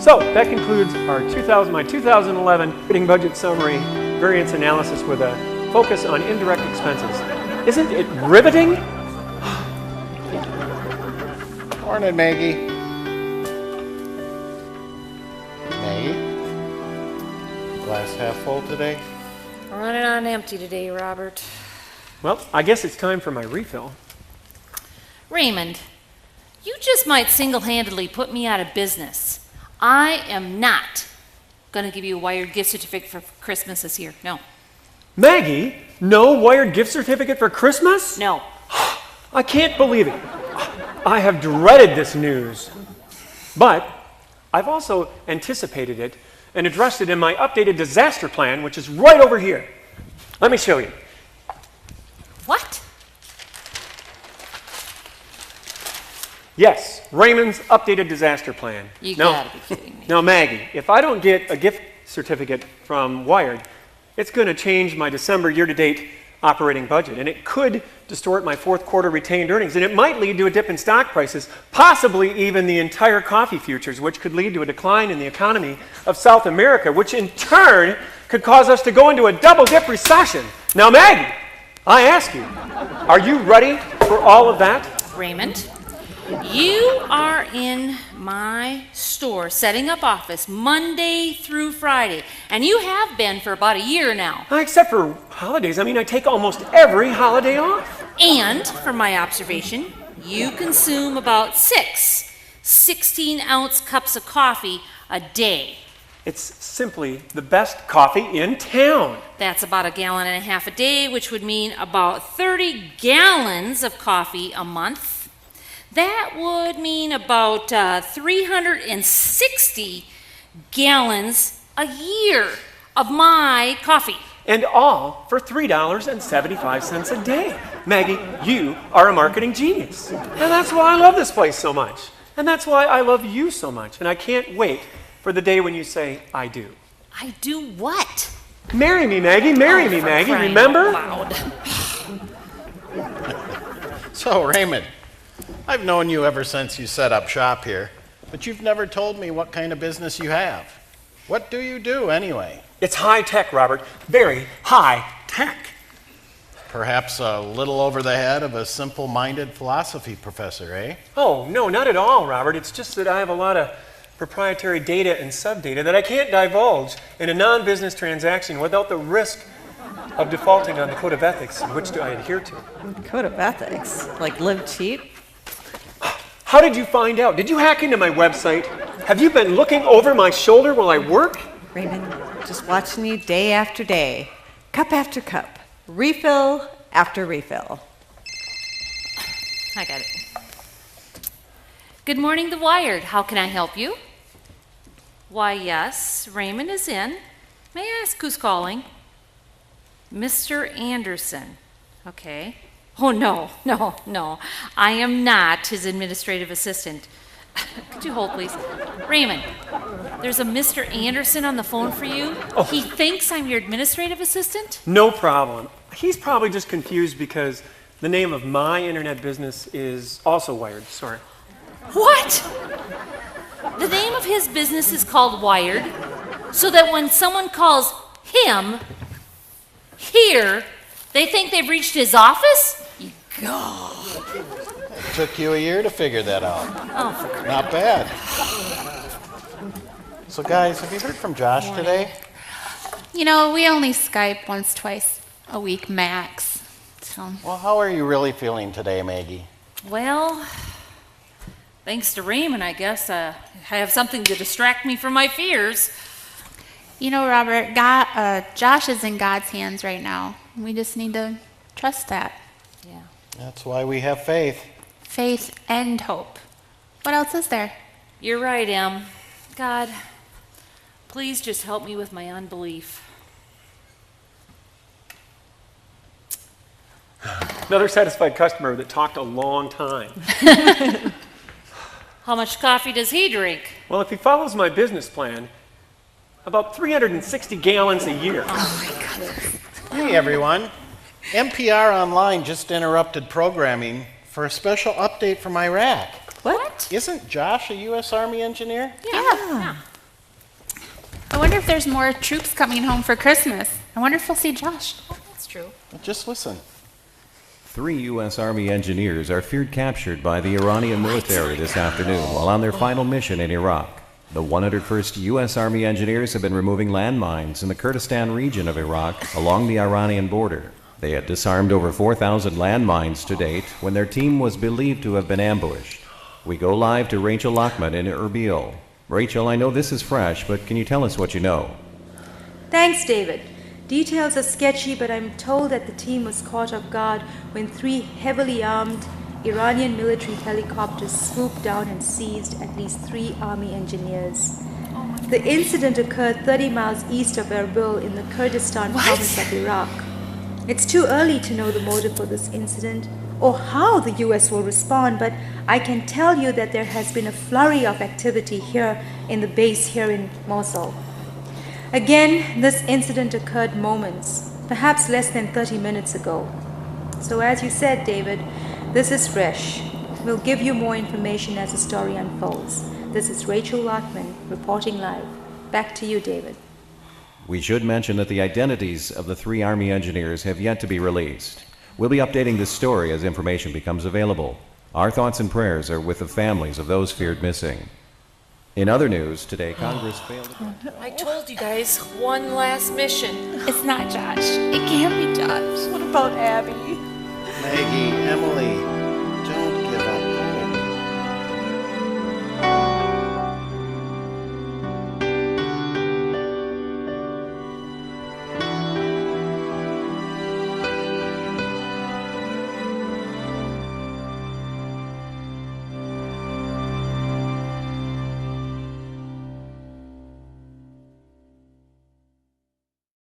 So that concludes our my 2011 operating budget summary variance analysis with a focus on indirect expenses. Isn't it riveting? Morning, Maggie. Maggie? Glass half full today? Running on empty today, Robert. Well, I guess it's time for my refill. Raymond, you just might single-handedly put me out of business. I am not going to give you a Wired gift certificate for Christmas this year. No. Maggie, no Wired gift certificate for Christmas? No. I can't believe it. I have dreaded this news. But I've also anticipated it and addressed it in my updated disaster plan, which is right over here. Let me show you. What? Yes, Raymond's updated disaster plan. You gotta be kidding me. Now, Maggie, if I don't get a gift certificate from Wired, it's going to change my December year-to-date operating budget, and it could distort my fourth quarter retained earnings, and it might lead to a dip in stock prices, possibly even the entire coffee futures, which could lead to a decline in the economy of South America, which in turn could cause us to go into a double-dip recession. Now, Maggie, I ask you, are you ready for all of that? Raymond, you are in my store setting up office Monday through Friday, and you have been for about a year now. Except for holidays. I mean, I take almost every holiday off. And, from my observation, you consume about 6 16-ounce cups of coffee a day. It's simply the best coffee in town. That's about 1.5 gallons a day, which would mean about 30 gallons of coffee a month. That would mean about 360 gallons a year of my coffee. And all for $3.75 a day. Maggie, you are a marketing genius. And that's why I love this place so much. And that's why I love you so much. And I can't wait for the day when you say, I do. I do what? Marry me, Maggie. Marry me, Maggie. Crying Remember? out loud. So, Raymond, I've known you ever since you set up shop here, but you've never told me what kind of business you have. What do you do, anyway? It's high tech, Robert. Very high tech. Perhaps a little over the head of a simple-minded philosophy professor, eh? Oh, no, not at all, Robert. It's just that I have a lot of proprietary data and subdata that I can't divulge in a non-business transaction without the risk of defaulting on the code of ethics in which I adhere to. Code of ethics? Like live cheap? How did you find out? Did you hack into my website? Have you been looking over my shoulder while I work? Raymond, just watching you day after day, cup after cup, refill after refill. I got it. Good morning, The Wired. How can I help you? Why, yes, Raymond is in. May I ask who's calling? Mr. Anderson. Okay. Oh, no. I am not his administrative assistant. Could you hold, please? Raymond, there's a Mr. Anderson on the phone for you. Oh. He thinks I'm your administrative assistant? No problem. He's probably just confused because the name of my internet business is also Wired. Sorry. What? The name of his business is called Wired, so that when someone calls him here, they think they've reached his office? You go. Took you a year to figure that out. Oh, for Christ's Not bad. So, guys, have you heard from Josh today? You know, we only Skype once, twice a week max. So, Well, how are you really feeling today, Maggie? Well, thanks to Raymond, I guess I have something to distract me from my fears. you know, Robert, Josh is in God's hands right now. We just need to trust that. Yeah. That's why we have faith. Faith and hope. What else is there? You're right, Em. God, please just help me with my unbelief. Another satisfied customer that talked a long time. How much coffee does he drink? Well, if he follows my business plan, about 360 gallons a year. Hey, everyone. NPR Online just interrupted programming for a special update from Iraq. What? Isn't Josh a U.S. Army engineer? Yeah. if there's more troops coming home for Christmas. I wonder if we'll see Josh. That's true. Just listen. 3 U.S. Army engineers are feared captured by the Iranian military this afternoon while on their final mission in Iraq. The 101st U.S. Army engineers have been removing landmines in the Kurdistan region of Iraq along the Iranian border. They had disarmed over 4,000 landmines to date when their team was believed to have been ambushed. We go live to Rachel Lockman in Erbil. Rachel, I know this is fresh, but can you tell us what you know? Thanks, David. Details are sketchy, but I'm told that the team was caught off guard when 3 heavily armed Iranian military helicopters swooped down and seized at least 3 Army engineers. The incident occurred 30 miles east of Erbil in the Kurdistan province of Iraq. It's too early to know the motive for this incident or how the US will respond, but I can tell you that there has been a flurry of activity here in the base here in Mosul. Again, this incident occurred moments, perhaps less than 30 minutes ago. So as you said, David, this is fresh. We'll give you more information as the story unfolds. This is Rachel Lockman reporting live. Back to you, David. We should mention that the identities of the 3 Army engineers have yet to be released. We'll be updating this story as information becomes available. Our thoughts and prayers are with the families of those feared missing. In other news, today Congress failed to... I told you guys, one last mission. It's not Josh. It can't be Josh. What about Abby? Maggie, Emily,